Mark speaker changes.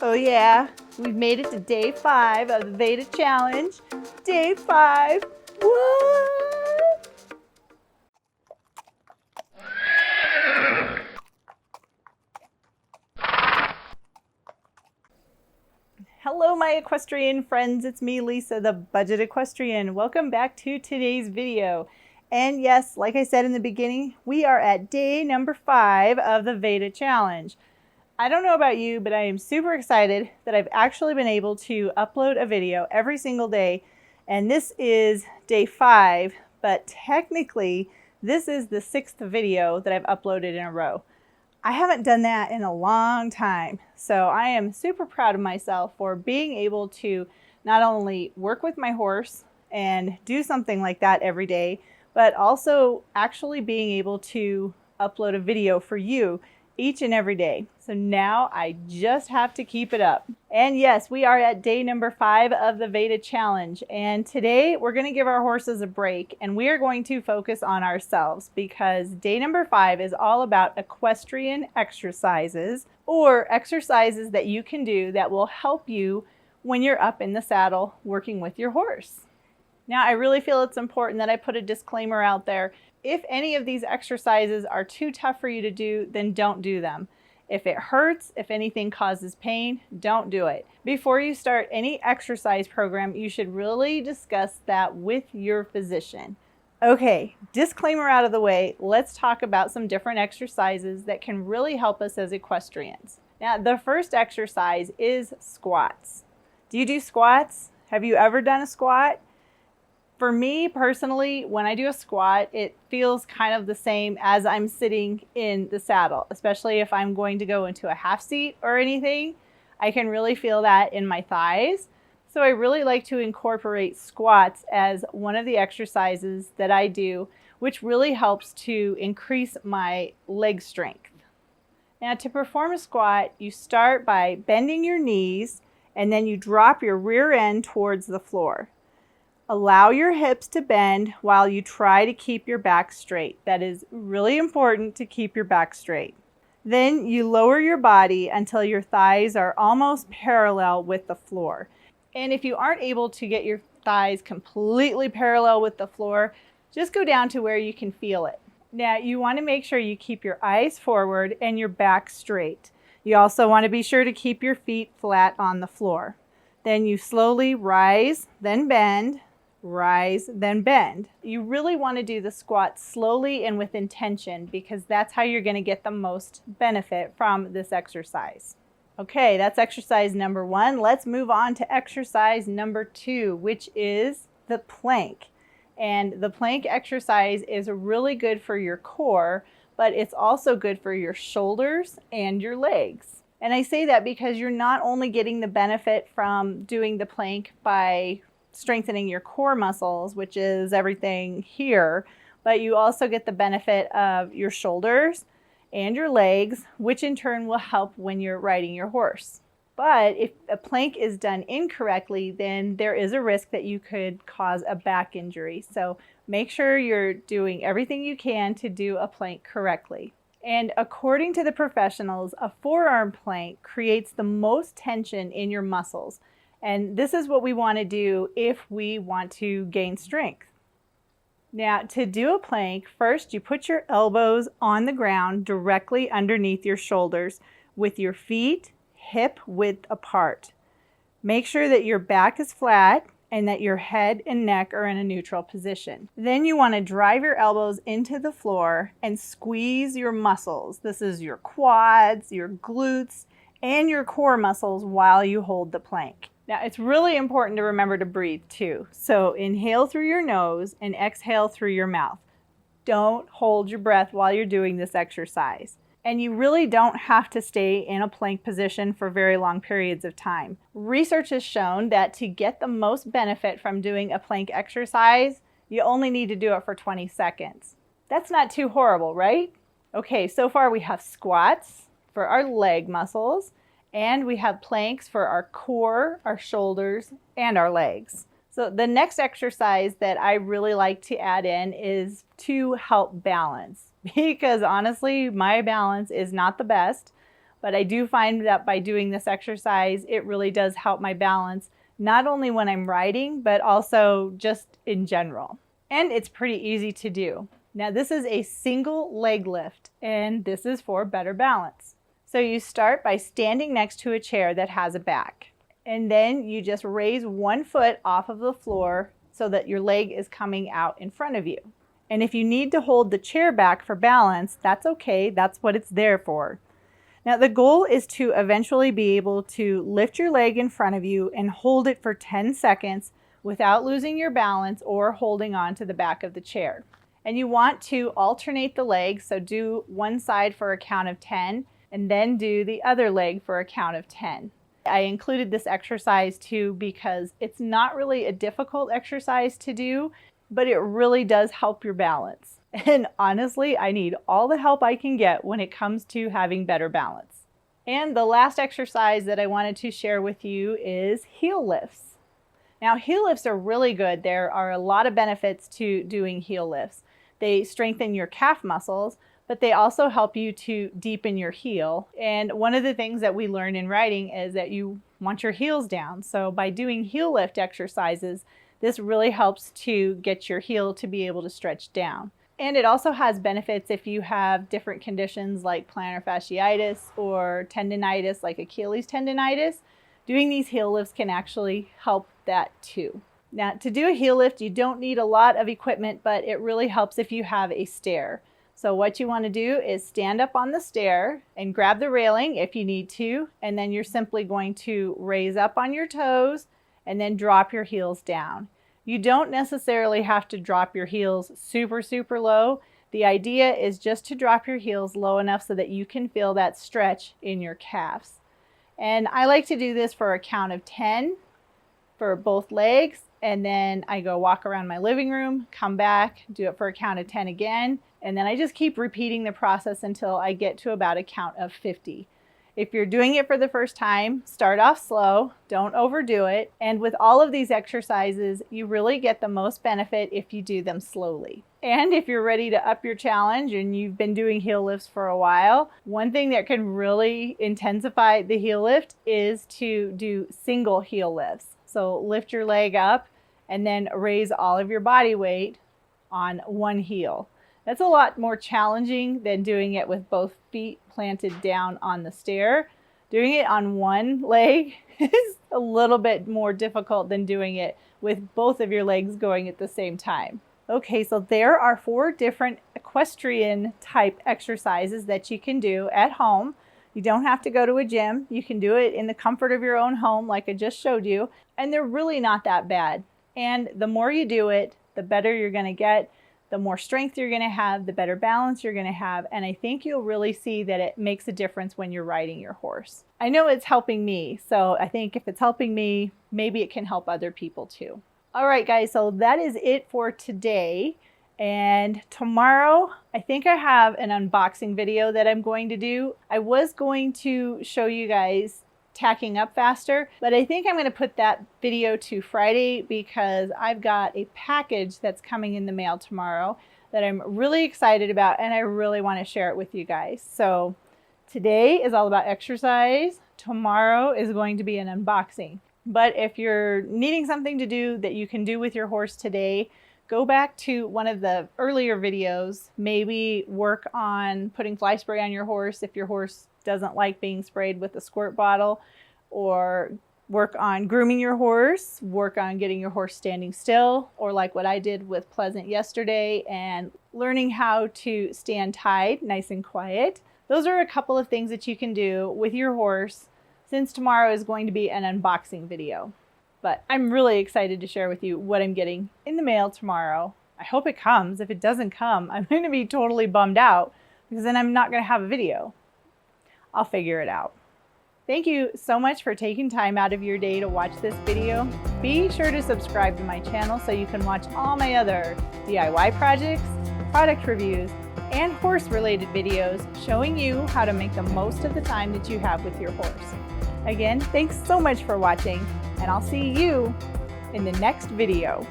Speaker 1: Oh yeah, we've made it to day 5 of the VEDA challenge. Day 5. What? Hello my equestrian friends, it's me Lisa, the Budget Equestrian. Welcome back to today's video. And yes, like I said in the beginning, we are at day number 5 of the VEDA challenge. I don't know about you, but I am super excited that I've actually been able to upload a video every single day. And this is day 5, but technically this is the 6th video that I've uploaded in a row. I haven't done that in a long time. So I am super proud of myself for being able to not only work with my horse and do something like that every day, but also actually being able to upload a video for you each and every day. So now I just have to keep it up. And yes, we are at day number 5 of the VEDA challenge. And today we're going to give our horses a break and we are going to focus on ourselves because day number 5 is all about equestrian exercises or exercises that you can do that will help you when you're up in the saddle working with your horse. Now, I really feel it's important that I put a disclaimer out there. If any of these exercises are too tough for you to do, then don't do them. If it hurts, if anything causes pain, don't do it. Before you start any exercise program, you should really discuss that with your physician. Okay, disclaimer out of the way, let's talk about some different exercises that can really help us as equestrians. Now, the first exercise is squats. Do you do squats? Have you ever done a squat? For me personally, when I do a squat, it feels kind of the same as I'm sitting in the saddle, especially if I'm going to go into a half seat or anything. I can really feel that in my thighs. So I really like to incorporate squats as one of the exercises that I do, which really helps to increase my leg strength. Now, to perform a squat, you start by bending your knees and then you drop your rear end towards the floor. Allow your hips to bend while you try to keep your back straight. That is really important to keep your back straight. Then you lower your body until your thighs are almost parallel with the floor. And if you aren't able to get your thighs completely parallel with the floor, just go down to where you can feel it. Now you want to make sure you keep your eyes forward and your back straight. You also want to be sure to keep your feet flat on the floor. Then you slowly rise, then bend. Rise, then bend. You really want to do the squat slowly and with intention because that's how you're going to get the most benefit from this exercise. Okay, that's exercise number 1. Let's move on to exercise number 2, which is the plank. And the plank exercise is really good for your core, but it's also good for your shoulders and your legs. And I say that because you're not only getting the benefit from doing the plank by strengthening your core muscles, which is everything here, but you also get the benefit of your shoulders and your legs, which in turn will help when you're riding your horse. But if a plank is done incorrectly, then there is a risk that you could cause a back injury. So make sure you're doing everything you can to do a plank correctly. And according to the professionals, a forearm plank creates the most tension in your muscles. And this is what we want to do if we want to gain strength. Now, to do a plank, first you put your elbows on the ground directly underneath your shoulders with your feet hip width apart. Make sure that your back is flat and that your head and neck are in a neutral position. Then you want to drive your elbows into the floor and squeeze your muscles. This is your quads, your glutes, and your core muscles while you hold the plank. Now, it's really important to remember to breathe too. So inhale through your nose and exhale through your mouth. Don't hold your breath while you're doing this exercise. And you really don't have to stay in a plank position for very long periods of time. Research has shown that to get the most benefit from doing a plank exercise, you only need to do it for 20 seconds. That's not too horrible, right? Okay, so far we have squats for our leg muscles, and we have planks for our core, our shoulders, and our legs. So the next exercise that I really like to add in is to help balance, because honestly, my balance is not the best, But I do find that by doing this exercise, it really does help my balance, not only when I'm riding, but also just in general. And it's pretty easy to do. Now this is a single leg lift, and this is for better balance. So you start by standing next to a chair that has a back. And then you just raise one foot off of the floor so that your leg is coming out in front of you. And if you need to hold the chair back for balance, that's okay. That's what it's there for. Now the goal is to eventually be able to lift your leg in front of you and hold it for 10 seconds without losing your balance or holding on to the back of the chair. And you want to alternate the legs, so do one side for a count of 10 and then do the other leg for a count of 10. I included this exercise too because it's not really a difficult exercise to do, but it really does help your balance. And honestly, I need all the help I can get when it comes to having better balance. And the last exercise that I wanted to share with you is heel lifts. Now, heel lifts are really good. There are a lot of benefits to doing heel lifts. They strengthen your calf muscles, but they also help you to deepen your heel. And one of the things that we learn in riding is that you want your heels down. So by doing heel lift exercises, this really helps to get your heel to be able to stretch down. And it also has benefits if you have different conditions like plantar fasciitis or tendinitis, like Achilles tendinitis. Doing these heel lifts can actually help that too. Now, to do a heel lift, you don't need a lot of equipment, but it really helps if you have a stair. So what you want to do is stand up on the stair and grab the railing if you need to, and then you're simply going to raise up on your toes and then drop your heels down. You don't necessarily have to drop your heels super, super low. The idea is just to drop your heels low enough so that you can feel that stretch in your calves. And I like to do this for a count of 10 for both legs, and then I go walk around my living room, come back, do it for a count of 10 again, and then I just keep repeating the process until I get to about a count of 50. If you're doing it for the first time, start off slow, don't overdo it, and with all of these exercises, you really get the most benefit if you do them slowly. And if you're ready to up your challenge and you've been doing heel lifts for a while, one thing that can really intensify the heel lift is to do single heel lifts. So lift your leg up and then raise all of your body weight on one heel. That's a lot more challenging than doing it with both feet planted down on the stair. Doing it on one leg is a little bit more difficult than doing it with both of your legs going at the same time. Okay, so there are 4 different equestrian type exercises that you can do at home. You don't have to go to a gym. You can do it in the comfort of your own home like I just showed you. And they're really not that bad. And the more you do it, the better you're going to get, the more strength you're going to have, the better balance you're going to have. And I think you'll really see that it makes a difference when you're riding your horse. I know it's helping me. So I think if it's helping me, maybe it can help other people too. All right, guys, so that is it for today. And tomorrow, I think I have an unboxing video that I'm going to do. I was going to show you guys tacking up faster, but I think I'm going to put that video to Friday because I've got a package that's coming in the mail tomorrow that I'm really excited about, and I really want to share it with you guys. So today is all about exercise. Tomorrow is going to be an unboxing. But if you're needing something to do that you can do with your horse today, go back to one of the earlier videos, maybe work on putting fly spray on your horse if your horse doesn't like being sprayed with a squirt bottle, or work on grooming your horse, work on getting your horse standing still, or like what I did with Pleasant yesterday and learning how to stand tied nice and quiet. Those are a couple of things that you can do with your horse since tomorrow is going to be an unboxing video. But I'm really excited to share with you what I'm getting in the mail tomorrow. I hope it comes. If it doesn't come, I'm going to be totally bummed out because then I'm not going to have a video. I'll figure it out. Thank you so much for taking time out of your day to watch this video. Be sure to subscribe to my channel so you can watch all my other DIY projects, product reviews, and horse-related videos showing you how to make the most of the time that you have with your horse. Again, thanks so much for watching, and I'll see you in the next video.